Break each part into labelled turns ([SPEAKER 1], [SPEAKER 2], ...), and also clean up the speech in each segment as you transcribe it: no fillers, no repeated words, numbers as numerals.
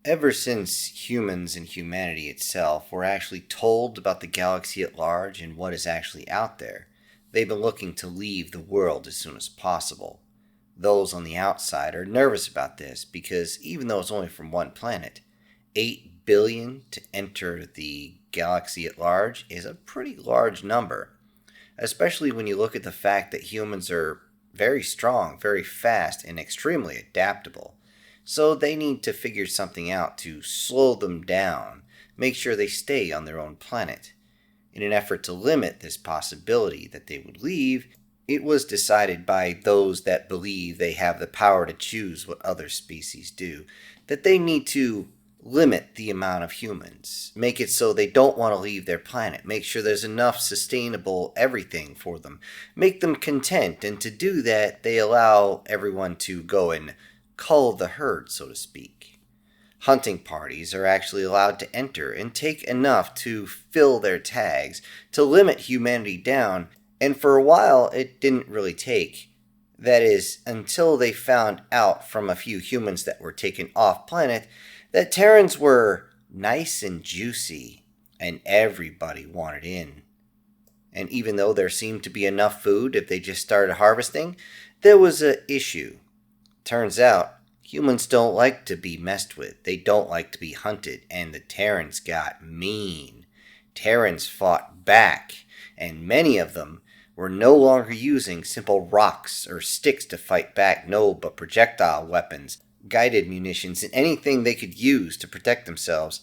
[SPEAKER 1] Ever since humans and humanity itself were actually told about the galaxy at large and what is actually out there, they've been looking to leave the world as soon as possible. Those on the outside are nervous about this because even though it's only from one planet, 8 billion to enter the galaxy at large is a pretty large number, especially when you look at the fact that humans are very strong, very fast, and extremely adaptable. So they need to figure something out to slow them down, make sure they stay on their own planet. In an effort to limit this possibility that they would leave, it was decided by those that believe they have the power to choose what other species do, that they need to limit the amount of humans, make it so they don't want to leave their planet, make sure there's enough sustainable everything for them, make them content, and to do that, they allow everyone to go and cull the herd, so to speak. Hunting parties are actually allowed to enter and take enough to fill their tags to limit humanity down, and for a while it didn't really take. That is, until they found out from a few humans that were taken off planet that Terrans were nice and juicy, and everybody wanted in. And even though there seemed to be enough food if they just started harvesting, there was an issue. Turns out, humans don't like to be messed with. They don't like to be hunted, and the Terrans got mean. Terrans fought back, and many of them were no longer using simple rocks or sticks to fight back, no, but projectile weapons, guided munitions, and anything they could use to protect themselves.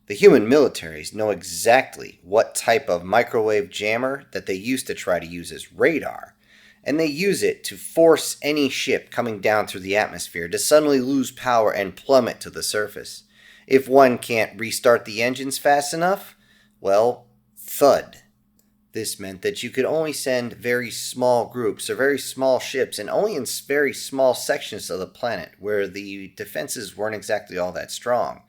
[SPEAKER 1] The human militaries know exactly what type of microwave jammer that they used to try to use as radar, and they use it to force any ship coming down through the atmosphere to suddenly lose power and plummet to the surface. If one can't restart the engines fast enough, well, thud. This meant that you could only send very small groups or very small ships and only in very small sections of the planet where the defenses weren't exactly all that strong.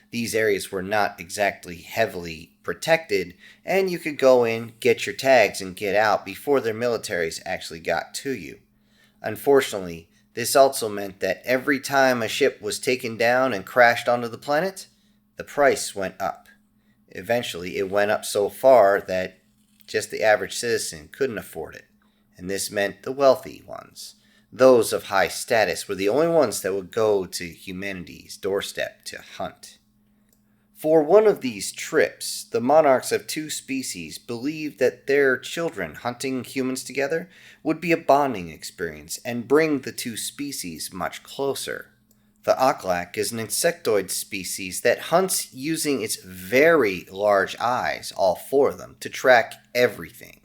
[SPEAKER 1] These areas were not exactly heavily protected, and you could go in, get your tags, and get out before their militaries actually got to you. Unfortunately, this also meant that every time a ship was taken down and crashed onto the planet, the price went up. Eventually, it went up so far that just the average citizen couldn't afford it, and this meant the wealthy ones, those of high status, were the only ones that would go to humanity's doorstep to hunt. For one of these trips, the monarchs of two species believed that their children hunting humans together would be a bonding experience and bring the two species much closer. The aklak is an insectoid species that hunts using its very large eyes, all four of them, to track everything.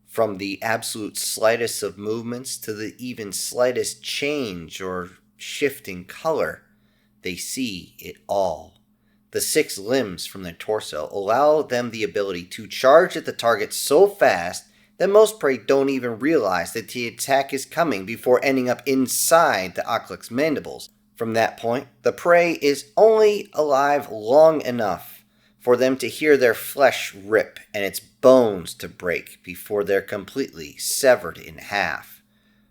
[SPEAKER 1] From the absolute slightest of movements to the even slightest change or shift in color, they see it all. The 6 limbs from their torso allow them the ability to charge at the target so fast that most prey don't even realize that the attack is coming before ending up inside the aklak's mandibles. From that point, the prey is only alive long enough for them to hear their flesh rip and its bones to break before they're completely severed in half.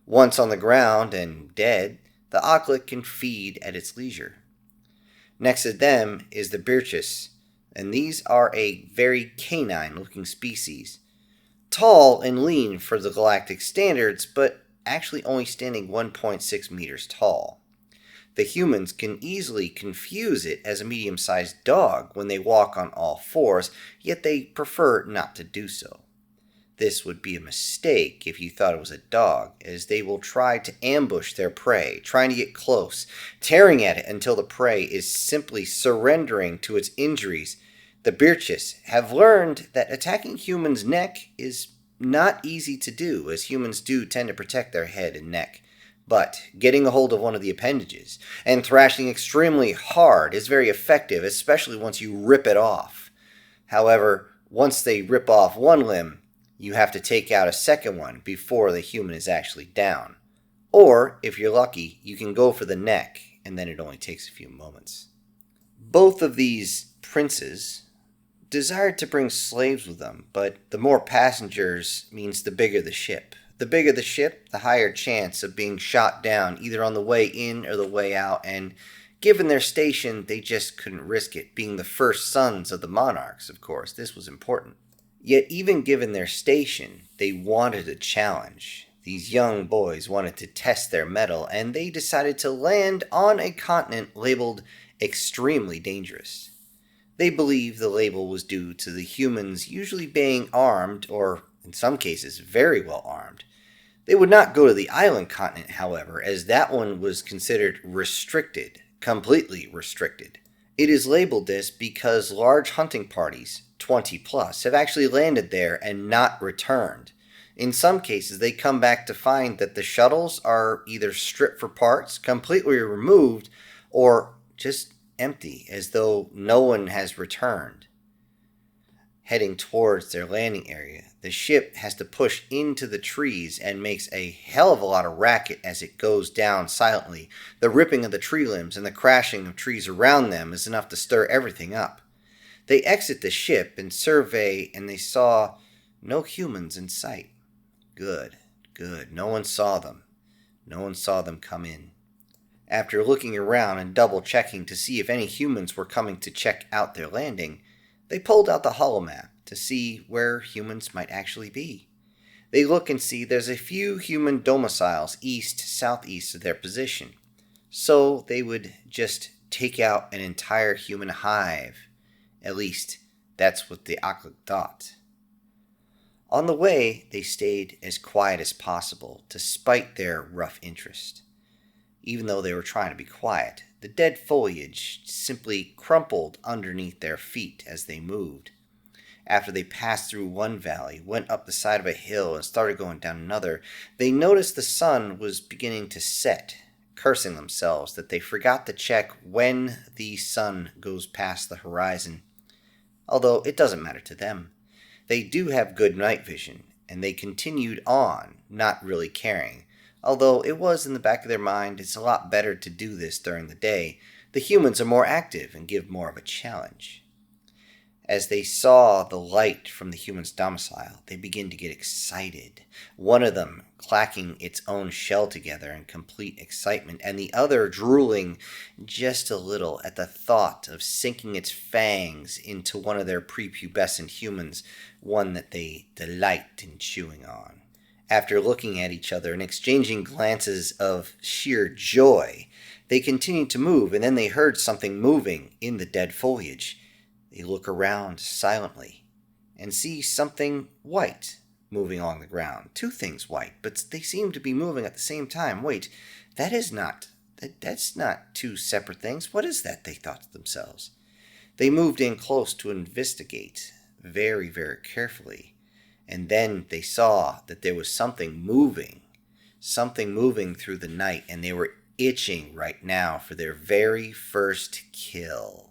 [SPEAKER 1] Once on the ground and dead, the aklak can feed at its leisure. Next to them is the birchis, and these are a very canine-looking species. Tall and lean for the galactic standards, but actually only standing 1.6 meters tall. The humans can easily confuse it as a medium-sized dog when they walk on all fours, yet they prefer not to do so. This would be a mistake if you thought it was a dog, as they will try to ambush their prey, trying to get close, tearing at it until the prey is simply surrendering to its injuries. The birchis have learned that attacking humans' neck is not easy to do, as humans do tend to protect their head and neck. But getting a hold of one of the appendages and thrashing extremely hard is very effective, especially once you rip it off. However, once they rip off one limb, you have to take out a second one before the human is actually down. Or, if you're lucky, you can go for the neck, and then it only takes a few moments. Both of these princes desired to bring slaves with them, but the more passengers means the bigger the ship. The bigger the ship, the higher chance of being shot down either on the way in or the way out and Given their station, they just couldn't risk it, being the first sons of the monarchs, of course. This was important. Yet even given their station, they wanted a challenge. These young boys wanted to test their mettle, and they decided to land on a continent labeled extremely dangerous. They believed the label was due to the humans usually being armed, or in some cases very well armed. They would not go to the island continent, however, as that one was considered restricted, completely restricted. It is labeled this because large hunting parties, 20 plus, have actually landed there and not returned. In some cases, they come back to find that the shuttles are either stripped for parts, completely removed, or just empty, as though no one has returned. Heading towards their landing area, the ship has to push into the trees and makes a hell of a lot of racket as it goes down silently. The ripping of the tree limbs and the crashing of trees around them is enough to stir everything up. They exit the ship and survey, and they saw no humans in sight. Good. No one saw them. No one saw them come in. After looking around and double-checking to see if any humans were coming to check out their landing, they pulled out the holomap to see where humans might actually be. They look and see there's a few human domiciles east-southeast of their position, so they would just take out an entire human hive. At least, that's what the Aklik thought. On the way, they stayed as quiet as possible, despite their rough interest. Even though they were trying to be quiet, the dead foliage simply crumpled underneath their feet as they moved. After they passed through one valley, went up the side of a hill, and started going down another, they noticed the sun was beginning to set, cursing themselves that they forgot to check when the sun goes past the horizon. Although it doesn't matter to them. They do have good night vision, and they continued on, not really caring. Although it was in the back of their mind, it's a lot better to do this during the day. The humans are more active and give more of a challenge. As they saw the light from the humans' domicile, they begin to get excited. One of them clacking its own shell together in complete excitement, and the other drooling just a little at the thought of sinking its fangs into one of their prepubescent humans, one that they delight in chewing on. After looking at each other and exchanging glances of sheer joy, they continued to move, and then they heard something moving in the dead foliage. They look around silently and see something white moving along the ground. Two things white, but they seem to be moving at the same time. Wait, that's not two separate things. What is that? They thought to themselves. They moved in close to investigate very, very carefully. And then they saw that there was something moving through the night, and they were itching right now for their very first kill.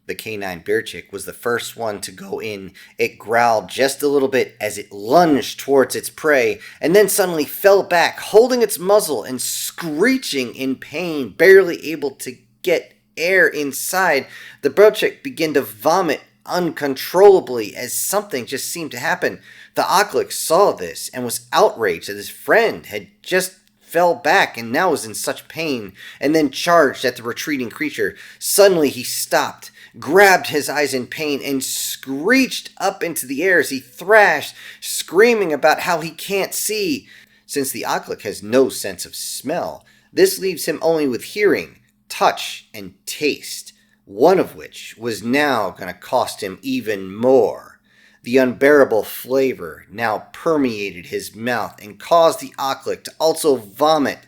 [SPEAKER 1] The canine bear chick was the first one to go in. It growled just a little bit as it lunged towards its prey, and then suddenly fell back, holding its muzzle and screeching in pain, barely able to get air inside. The bear chick began to vomit uncontrollably as something just seemed to happen. The Aklik saw this and was outraged that his friend had just fell back and now was in such pain, and then charged at the retreating creature. Suddenly he stopped, grabbed his eyes in pain, and screeched up into the air as he thrashed, screaming about how he can't see. Since the Aklik has no sense of smell, this leaves him only with hearing, touch, and taste, one of which was now going to cost him even more. The unbearable flavor now permeated his mouth and caused the Aklik to also vomit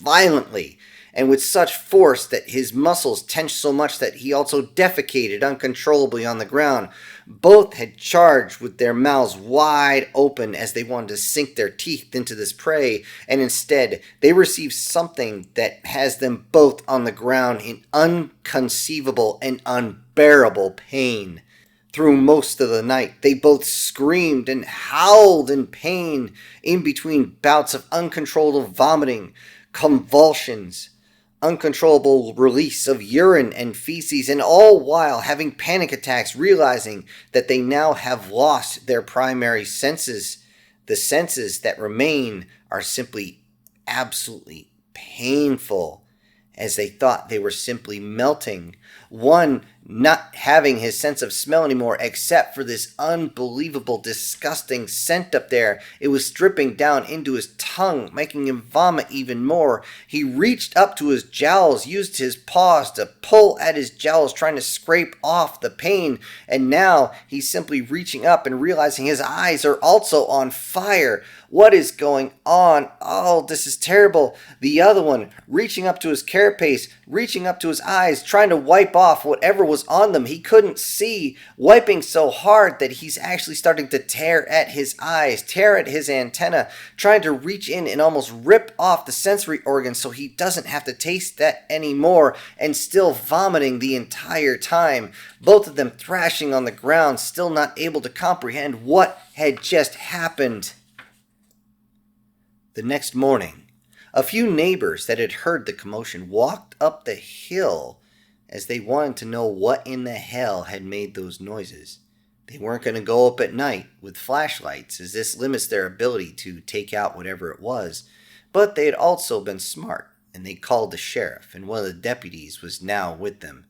[SPEAKER 1] violently, and with such force that his muscles tensed so much that he also defecated uncontrollably on the ground. Both had charged with their mouths wide open as they wanted to sink their teeth into this prey, and instead they received something that has them both on the ground in inconceivable and unbearable pain. Through most of the night, they both screamed and howled in pain in between bouts of uncontrollable vomiting, convulsions, uncontrollable release of urine and feces, and all while having panic attacks, realizing that they now have lost their primary senses. The senses that remain are simply absolutely painful as they thought they were simply melting. One not having his sense of smell anymore except for this unbelievable, disgusting scent up there. It was dripping down into his tongue, making him vomit even more. He reached up to his jowls, used his paws to pull at his jowls, trying to scrape off the pain, and now he's simply reaching up and realizing his eyes are also on fire. What is going on? Oh, this is terrible. The other one reaching up to his carapace, reaching up to his eyes, trying to wipe off whatever was on them. He couldn't see, wiping so hard that he's actually starting to tear at his eyes, tear at his antenna, trying to reach in and almost rip off the sensory organs so he doesn't have to taste that anymore, and still vomiting the entire time. Both of them thrashing on the ground, still not able to comprehend what had just happened. The next morning, a few neighbors that had heard the commotion walked up the hill as they wanted to know what in the hell had made those noises. They weren't going to go up at night with flashlights, as this limits their ability to take out whatever it was, but they had also been smart, and they called the sheriff, and one of the deputies was now with them,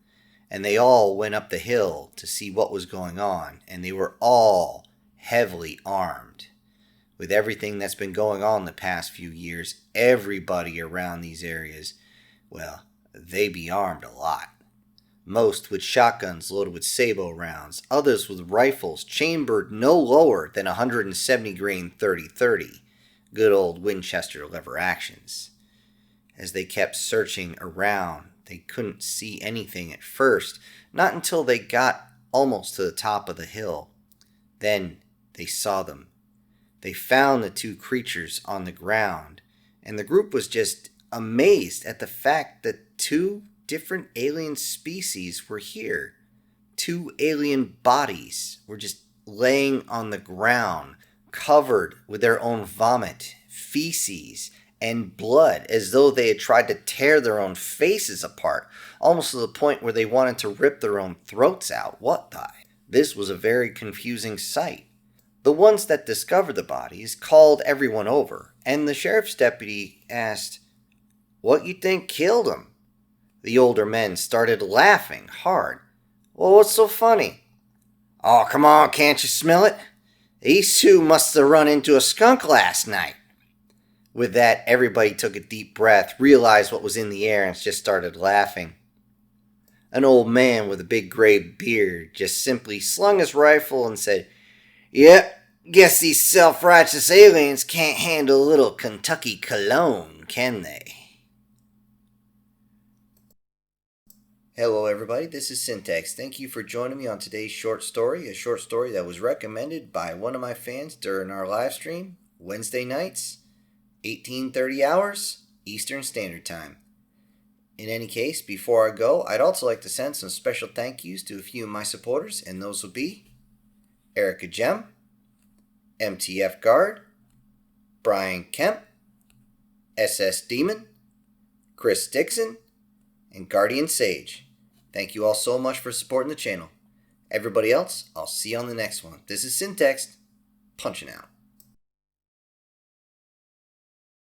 [SPEAKER 1] and they all went up the hill to see what was going on, and they were all heavily armed. With everything that's been going on the past few years, everybody around these areas, well, they be armed a lot. Most with shotguns loaded with sabot rounds, others with rifles chambered no lower than 170 grain 30-30, good old Winchester lever actions. As they kept searching around, they couldn't see anything at first, not until they got almost to the top of the hill. Then they saw them. They found the two creatures on the ground, and the group was just amazed at the fact that two different alien species were here. Two alien bodies were just laying on the ground, covered with their own vomit, feces, and blood, as though they had tried to tear their own faces apart, almost to the point where they wanted to rip their own throats out. What the? This was a very confusing sight. The ones that discovered the bodies called everyone over, and the sheriff's deputy asked, "What you think killed them?" The older men started laughing hard. "Well, what's so funny?" "Oh, come on, can't you smell it? These two must have run into a skunk last night." With that, everybody took a deep breath, realized what was in the air, and just started laughing. An old man with a big gray beard just simply slung his rifle and said, "Yep, guess these self-righteous aliens can't handle a little Kentucky cologne, can they?" Hello everybody, this is Syntax. Thank you for joining me on today's short story, a short story that was recommended by one of my fans during our live stream, Wednesday nights, 18:30 hours, Eastern Standard Time. In any case, before I go, I'd also like to send some special thank yous to a few of my supporters, and those will be Erica Gem, MTF Guard, Brian Kemp, SS Demon, Chris Dixon, and Guardian Sage. Thank you all so much for supporting the channel. Everybody else, I'll see you on the next one. This is Syntax, punching out.